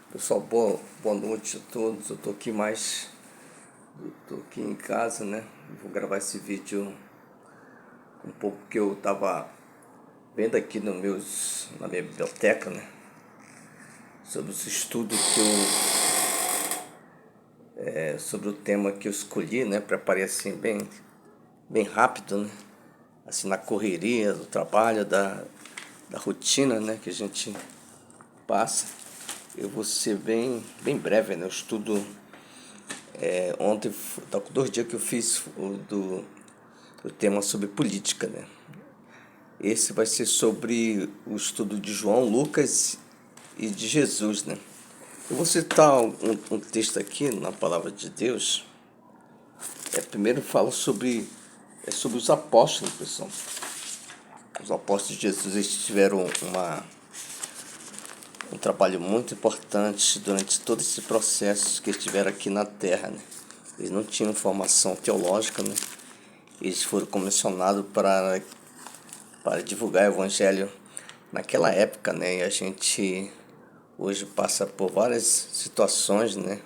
Pessoal, boa noite a todos. Eu tô aqui em casa, né? Vou gravar esse vídeo um pouco que eu tava vendo aqui na minha biblioteca, né? Sobre os estudos sobre o tema que eu escolhi, né? Preparei assim bem rápido, né? Assim na correria do trabalho, da rotina, né? Que a gente passa. Eu vou ser bem breve, né? Eu estudo. Ontem, tá com 2 dias que eu fiz o tema sobre política, né? Esse vai ser sobre o estudo de João, Lucas e de Jesus, né? Eu vou citar um texto aqui na Palavra de Deus. Primeiro falo sobre os apóstolos, pessoal. Os apóstolos de Jesus, eles tiveram um trabalho muito importante durante todo esse processo que eles tiveram aqui na Terra, né? Eles não tinham formação teológica, né? Eles foram comissionados para divulgar o evangelho naquela época, né? E a gente hoje passa por várias situações, né?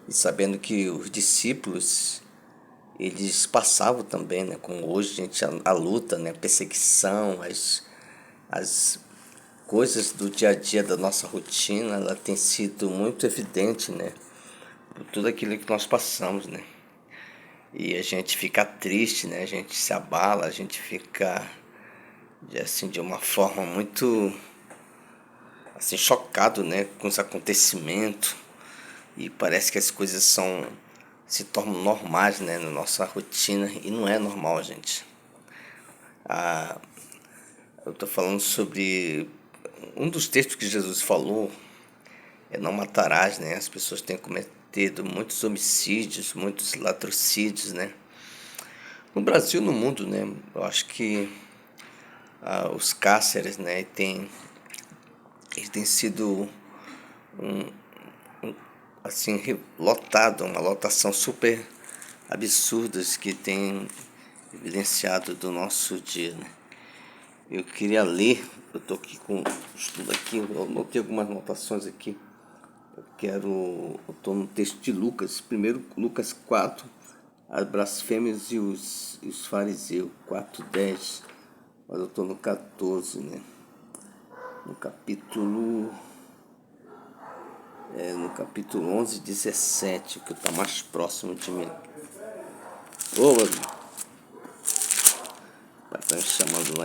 E sabendo que os discípulos, eles passavam também, né? Como hoje a gente a luta, né? A perseguição, as coisas do dia a dia da nossa rotina, ela tem sido muito evidente, né? Por tudo aquilo que nós passamos, né? E a gente fica triste, né? A gente se abala, a gente fica assim de uma forma muito assim chocado, né, com os acontecimentos, e parece que as coisas se tornam normais, né, na nossa rotina, e não é normal, gente. Eu estou falando sobre um dos textos que Jesus falou, não matarás, né? As pessoas têm cometido muitos homicídios, muitos latrocídios, né? No Brasil, no mundo, né? Eu acho que os cárceres, né, eles têm sido assim lotado, uma lotação super absurda que tem evidenciado do nosso dia, né? Eu queria ler, eu estou aqui com estudo aqui, eu notei algumas anotações aqui. Eu estou no texto de Lucas, primeiro Lucas 4, as blasfêmias e os fariseus, 4:10, mas eu estou no 14, né? No capítulo no capítulo 11:17, que está mais próximo de mim. Ô, vai estar me chamando lá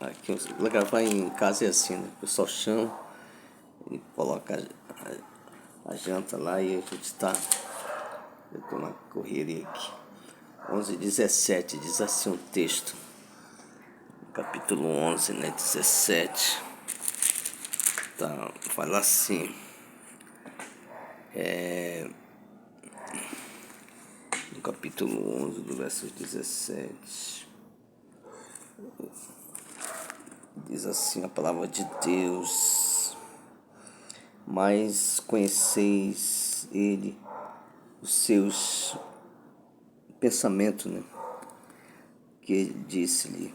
aqui. Gravar em casa é assim, né? O pessoal chama e coloca a janta lá e a gente está. Eu estou na correria aqui. 11:17 diz assim um texto. Capítulo 11, né? 17. Tá, fala assim. No capítulo 11, do verso 17. Diz assim a palavra de Deus: mas conheceis ele, os seus pensamentos, né? Que disse-lhe: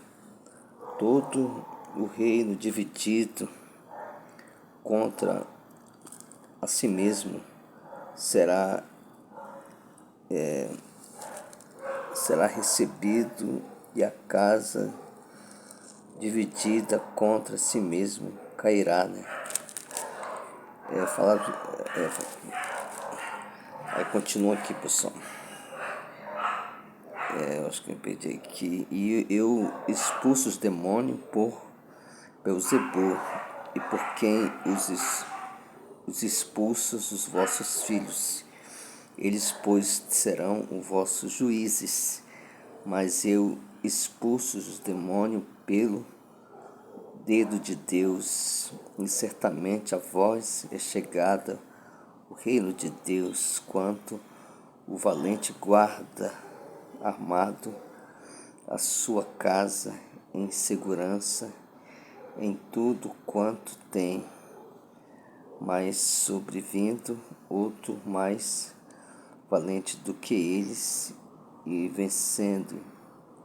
todo o reino dividido contra a si mesmo será recebido, e a casa dividida contra si mesmo cairá, né? Falar, aí continua aqui, pessoal. Eu acho que eu perdi aqui. E eu expulso os demônios por Beelzebul, e por quem os expulsos os vossos filhos. Eles, pois, serão os vossos juízes. Mas eu expulso os demônios pelo dedo de Deus, e certamente a vós é chegada o reino de Deus, quanto o valente guarda armado a sua casa em segurança em tudo quanto tem. Mas sobrevindo outro mais valente do que eles, e vencendo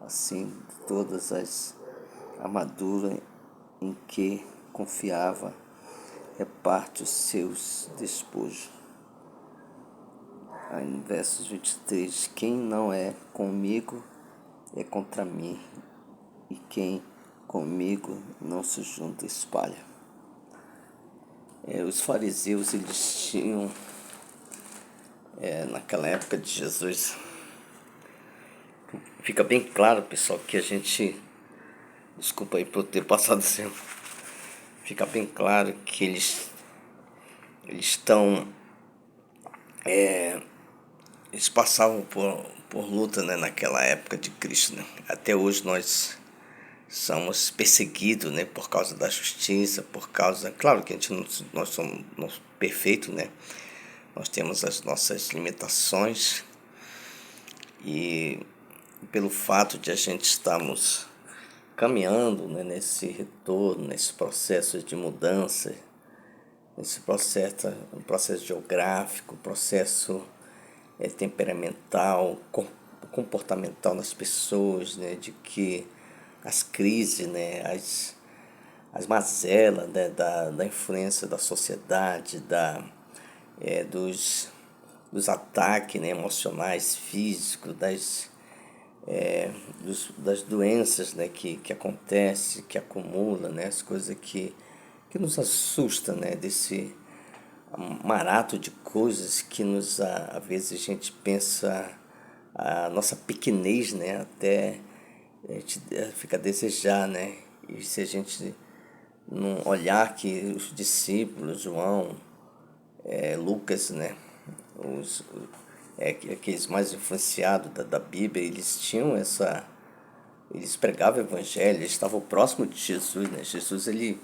assim todas as armaduras em que confiava, reparte os seus despojos. Aí no versos 23, quem não é comigo é contra mim, e quem comigo não se junta espalha. Os fariseus, eles tinham, naquela época de Jesus, fica bem claro, pessoal, que a gente, desculpa aí por ter passado assim, fica bem claro que eles estão, eles passavam por luta, né, naquela época de Cristo, né? Até hoje nós somos perseguidos, né, por causa da justiça, por causa, claro que a gente nós somos perfeitos, né? Nós temos as nossas limitações e pelo fato de a gente estarmos caminhando, né, nesse retorno, nesse processo de mudança, nesse processo, um processo geográfico, processo temperamental, comportamental nas pessoas, né, de que as crises, né, as mazelas, né, da influência da sociedade, dos ataques, né, emocionais, físicos, das doenças, né, que acontece, que acumula, né, as coisas que nos assustam, né, desse marato de coisas que nos, às vezes a gente pensa a nossa pequenez, né, até a gente fica a desejar, né, e se a gente não olhar que os discípulos, João, Lucas, né, os, aqueles mais influenciados da Bíblia, eles tinham eles pregavam o evangelho, eles estavam próximos de Jesus, né? Jesus, ele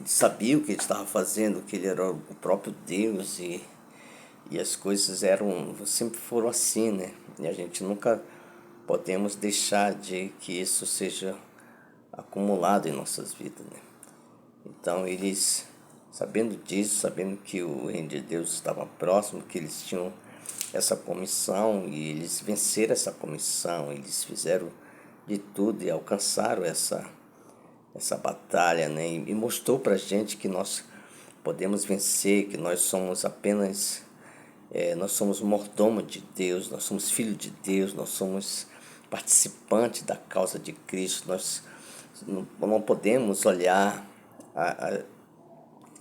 sabia o que ele estava fazendo, que ele era o próprio Deus e as coisas sempre foram assim, né? E a gente nunca podemos deixar de que isso seja acumulado em nossas vidas, né? Então eles, sabendo disso, sabendo que o reino de Deus estava próximo, que eles tinham essa comissão e eles venceram essa comissão, eles fizeram de tudo e alcançaram essa batalha, né? E mostrou para a gente que nós podemos vencer, que nós somos apenas, nós somos mordomo de Deus, nós somos filho de Deus, nós somos participantes da causa de Cristo, nós não podemos olhar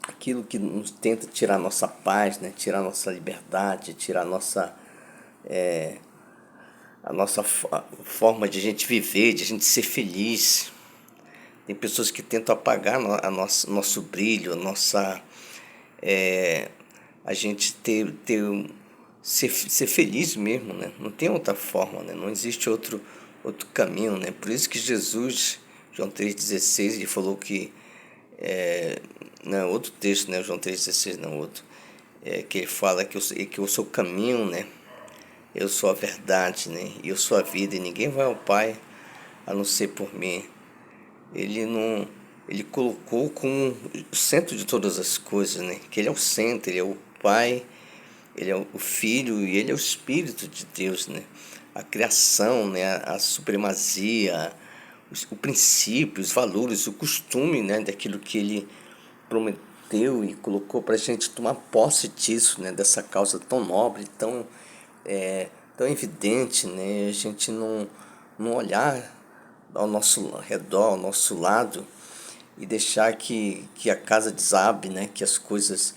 aquilo que nos tenta tirar nossa paz, né? Tirar nossa liberdade, tirar a nossa forma de a gente viver, de a gente ser feliz. Tem pessoas que tentam apagar nosso brilho, a gente ser feliz mesmo, né? Não tem outra forma, né? Não existe outro caminho, né? Por isso que Jesus, João 3,16, ele falou que não, outro texto, né? João 3,16, não outro, que ele fala que eu sou o caminho, né? Eu sou a verdade, né? E eu sou a vida, e ninguém vai ao Pai a não ser por mim. Ele não, ele colocou como o centro de todas as coisas, né? Que ele é o centro, ele é o Pai, ele é o Filho e ele é o Espírito de Deus, né? A criação, né? A supremacia, o princípio, os valores, o costume, né? Daquilo que ele prometeu e colocou para a gente tomar posse disso, né? Dessa causa tão nobre, tão evidente, né? A gente não olhar ao nosso redor, ao nosso lado e deixar que a casa desabe, né? Que as coisas,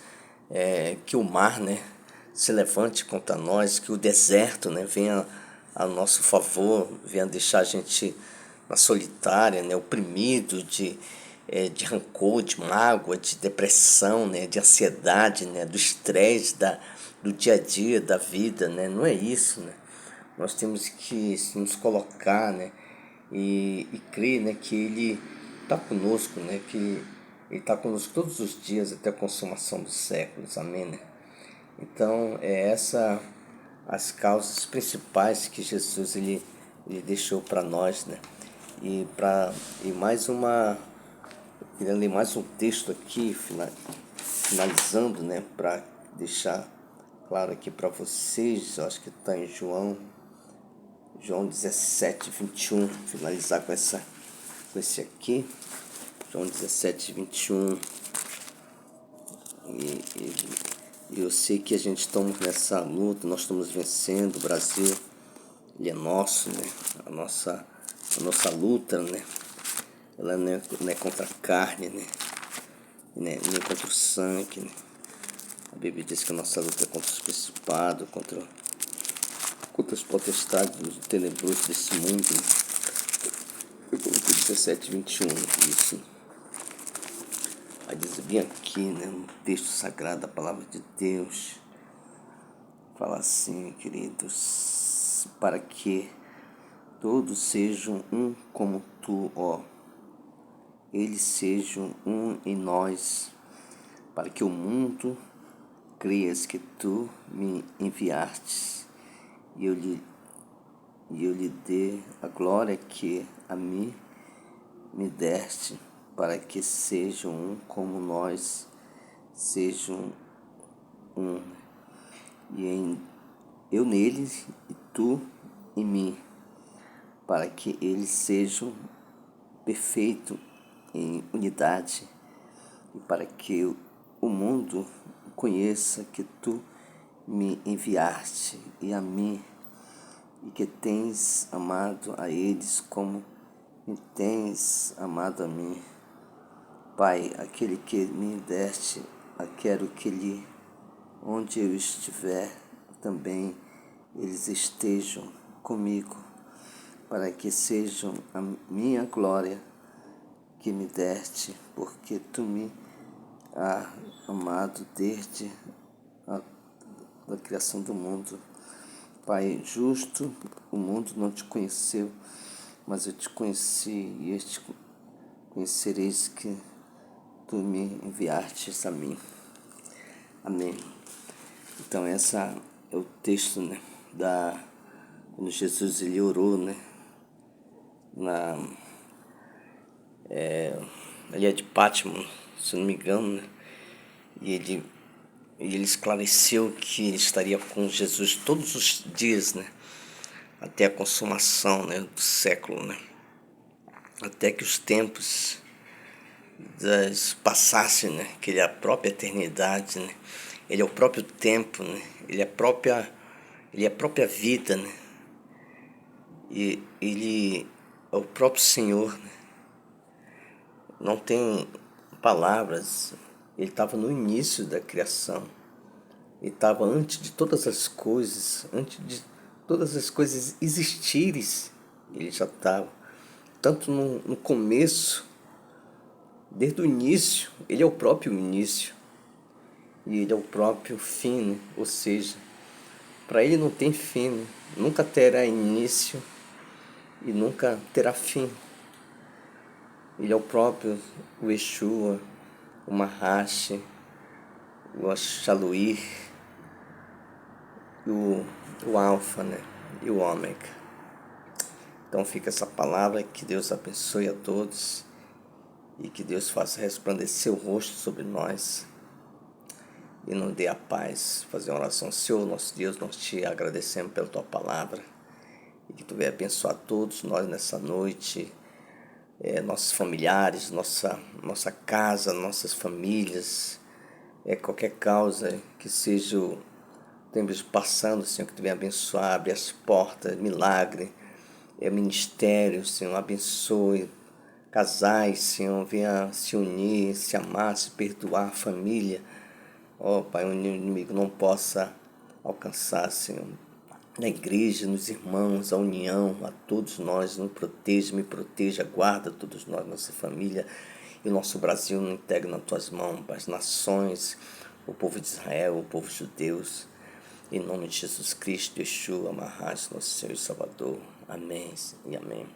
que o mar, né? Se levante contra nós, que o deserto, né? Venha a nosso favor, venha deixar a gente na solitária, né? Oprimido de rancor, de mágoa, de depressão, né? De ansiedade, né? Do estresse do dia a dia, da vida, né? Não é isso, né? Nós temos que nos colocar, né? E crer, né? Que Ele está conosco, né? Que Ele está conosco todos os dias até a consumação dos séculos. Amém, né? Então, as causas principais que Jesus ele deixou para nós, né? E mais uma, eu queria ler mais um texto aqui, finalizando, né? Para deixar claro aqui para vocês, eu acho que está em João 17:21, finalizar com esse aqui, João 17:21. E eu sei que a gente estamos nessa luta, nós estamos vencendo. O Brasil, ele é nosso, né? A nossa luta, né? Ela não é contra a carne, né? Nem contra o sangue, né? A Bíblia diz que a nossa luta é contra os principados, contra os potestades do tenebroso desse mundo, né? Eu coloquei 17, 21, isso. Aí diz bem aqui, né, no texto sagrado da palavra de Deus, fala assim, queridos, para que todos sejam um como tu, ó, eles sejam um em nós, para que o mundo creias que tu me enviastes, e eu lhe dê a glória que a mim me deste, para que sejam um como nós, sejam um, eu neles e tu em mim, para que eles sejam perfeitos em unidade, e para que o mundo conheça que tu me enviaste e a mim, e que tens amado a eles como me tens amado a mim. Pai, aquele que me deste, quero que onde eu estiver, também eles estejam comigo, para que sejam a minha glória que me deste, porque tu me has amado desde a criação do mundo. Pai justo, o mundo não te conheceu, mas eu te conheci, e este conhecereis que tu me enviastes a mim. Amém. Então essa é o texto, né, quando Jesus ele orou, né, na ilha de Patmos, se não me engano, né, e ele esclareceu que ele estaria com Jesus todos os dias, né, até a consumação, né, do século, né, até que os tempos passassem, né, que ele é a própria eternidade, né, ele é o próprio tempo, né, ele é a própria vida, né, e ele é o próprio Senhor, né, não tem palavras. Ele estava no início da criação, ele estava antes de todas as coisas, existirem, ele já estava, tanto no começo, desde o início, ele é o próprio início, e ele é o próprio fim, né? Ou seja, para ele não tem fim, né? Nunca terá início e nunca terá fim. Ele é o próprio o Yeshua, o Mahash, o Ashaluir, o Alfa, né? E o Ômega. Então fica essa palavra, que Deus abençoe a todos e que Deus faça resplandecer o rosto sobre nós e nos dê a paz. Fazer uma oração. Senhor, nosso Deus, nós te agradecemos pela tua palavra e que tu venha abençoar todos nós nessa noite, nossos familiares, nossa casa, nossas famílias, qualquer causa que seja estamos passando, Senhor, que tu venha abençoar, abre as portas, milagre, ministério, Senhor, abençoe casais, Senhor, venha se unir, se amar, se perdoar, família, Pai, o inimigo não possa alcançar, Senhor, na igreja, nos irmãos, a união, a todos nós, nos proteja, me proteja, guarda todos nós, nossa família e o nosso Brasil, não entregue nas tuas mãos, as nações, o povo de Israel, o povo judeu, em nome de Jesus Cristo, Yeshua, Mahash, nosso Senhor e Salvador. Amém e amém.